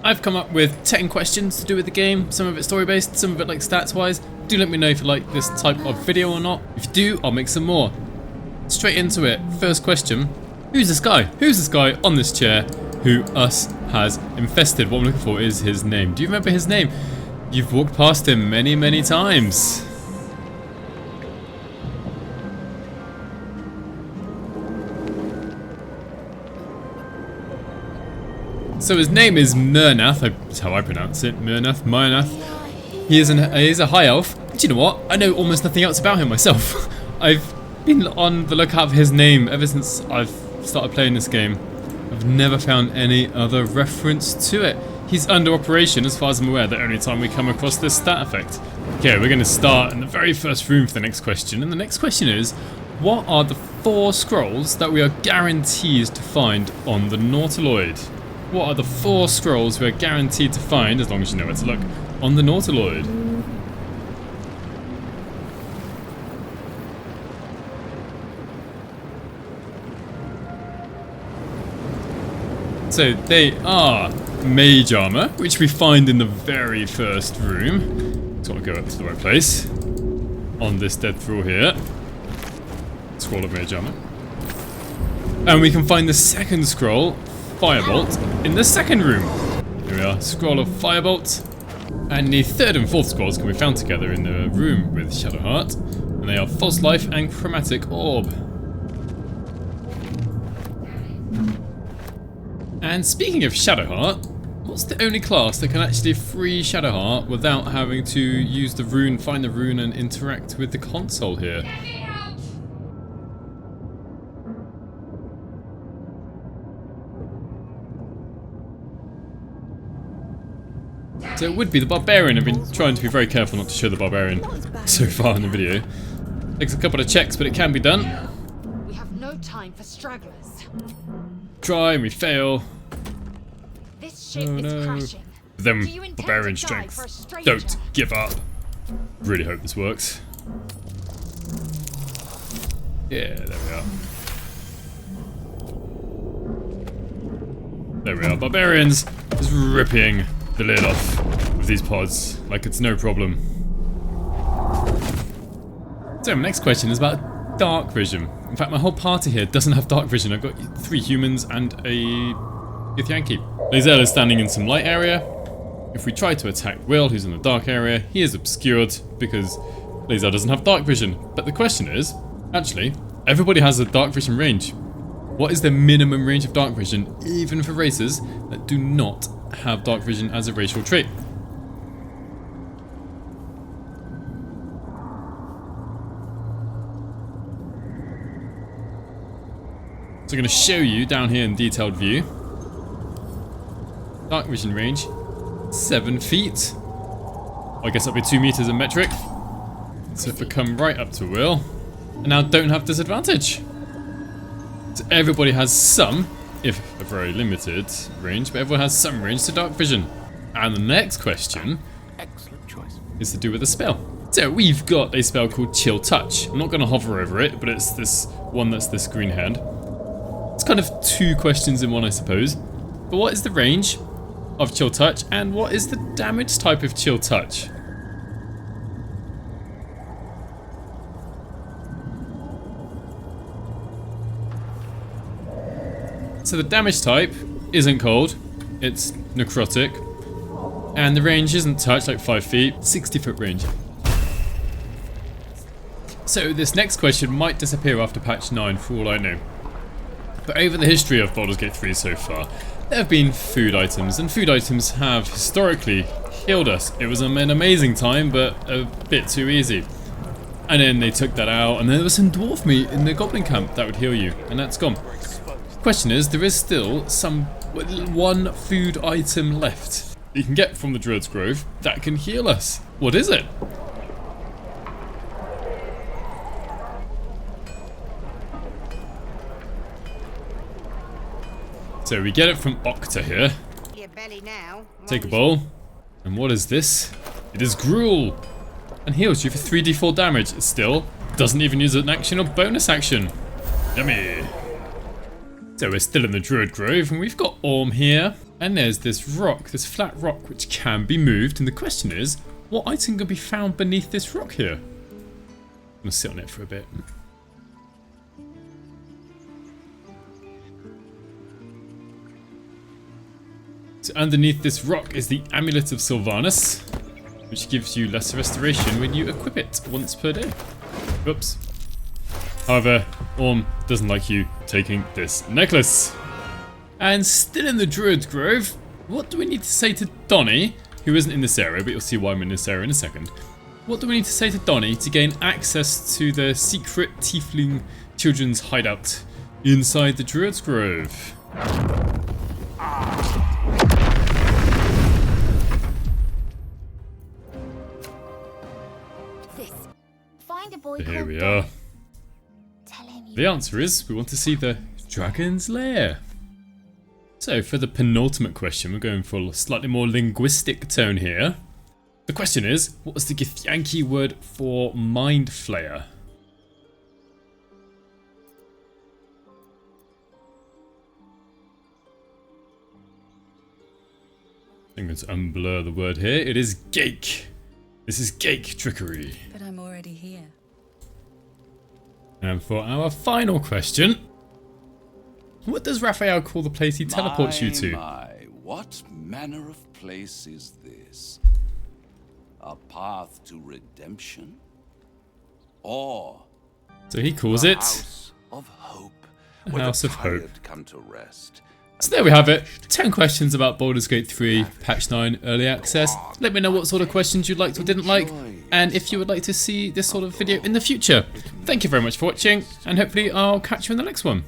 I've come up with 10 questions to do with the game, some of it story based, some of it like stats wise. Do let me know if you like this type of video or not. If you do, I'll make some more. Straight into it. First question. Who's this guy? Who's this guy on this chair who us has infested? What I'm looking for is his name. Do you remember his name? You've walked past him many, many times. So his name is Murnath, that's how I pronounce it, Murnath. He is a high elf. Do you know what? I know almost nothing else about him myself. I've been on the lookout for his name ever since I've started playing this game. I've never found any other reference to it. He's under operation as far as I'm aware, the only time we come across this stat effect. Okay, we're going to start in the very first room for the next question. And the next question is, what are the 4 scrolls that we are guaranteed to find on the Nautiloid? What are the 4 scrolls we are guaranteed to find, as long as you know where to look, on the Nautiloid? So they are mage armor, which we find in the very first room. So I'll go up to the right place. On this dead floor here. Scroll of mage armor. And we can find the second scroll, Firebolt, in the second room. Here we are, Scroll of Firebolt. And the third and fourth scrolls can be found together in the room with Shadowheart. And they are False Life and Chromatic Orb. And speaking of Shadowheart, what's the only class that can actually free Shadowheart without having to use the rune, find the rune and interact with the console here? So it would be the Barbarian. I've been trying to be very careful not to show the Barbarian so far in the video. Takes a couple of checks, but it can be done. We have no time for stragglers. Try and we fail. This ship is crashing. Them Do you intend Barbarian to die strength. for a stranger? Don't give up. Really hope this works. Yeah, there we are. There we are. Barbarians just ripping the lid off with these pods like it's no problem. So my next question is about dark vision. In fact, my whole party here doesn't have dark vision. I've got 3 humans and a Yankee. Lae'zel is standing in some light area. If we try to attack Will, who's in the dark area, he is obscured because Lae'zel doesn't have dark vision. But the question is, actually, everybody has a dark vision range. What is the minimum range of dark vision, even for races that do not have dark vision as a racial trait? So I'm going to show you down here in detailed view. Dark vision range, 7 feet. I guess that'll be 2 meters in metric. So if we come right up to Will, and now don't have disadvantage. So everybody has some, if a very limited range, but everyone has some range to dark vision. And the next question is to do with a spell. So we've got a spell called Chill Touch. I'm not going to hover over it, but it's this one that's this green hand. It's kind of 2 questions in one, I suppose. But what is the range of Chill Touch, and what is the damage type of Chill Touch? So the damage type isn't cold, it's necrotic, and the range isn't touch, like 5 feet, 60-foot range. So this next question might disappear after patch 9 for all I know. But over the history of Baldur's Gate 3 so far, there have been food items, and food items have historically healed us. It was an amazing time, but a bit too easy. And then they took that out, and there was some dwarf meat in the goblin camp that would heal you, and that's gone. Question is, there is still one food item left you can get from the Druid's Grove that can heal us. What is it? So we get it from Octa here. Take a bowl. And what is this? It is gruel. And heals you for 3d4 damage. It still doesn't even use an action or bonus action. Yummy. So we're still in the Druid Grove, and we've got Orm here. And there's this rock, this flat rock, which can be moved. And the question is, what item can be found beneath this rock here? I'm gonna sit on it for a bit. So underneath this rock is the Amulet of Sylvanus, which gives you lesser restoration when you equip it once per day. Oops. However, Orm doesn't like you taking this necklace. And still in the Druid's Grove, what do we need to say to Donnie, who isn't in this area, but you'll see why I'm in this area in a second. What do we need to say to Donnie to gain access to the secret tiefling children's hideout inside the Druid's Grove? Find a boy Here called we Donnie. are. Tell him you The answer is we want to see the Dragon's Lair. So for the penultimate question, we're going for a slightly more linguistic tone here. The question is, what was the Githyanki word for Mind Flayer? I'm going to unblur the word here. It is Gake. This is Gake trickery. But I'm already here. And for our final question, what does Raphael call the place he teleports you to? My, what manner of place is this? A path to redemption? Or So he calls a it house of hope, a where House the of Hope. tired come to rest? So there we have it. 10 questions about Baldur's Gate 3 Patch 9 Early Access. Let me know what sort of questions you liked or didn't like, and if you would like to see this sort of video in the future. Thank you very much for watching, and hopefully I'll catch you in the next one.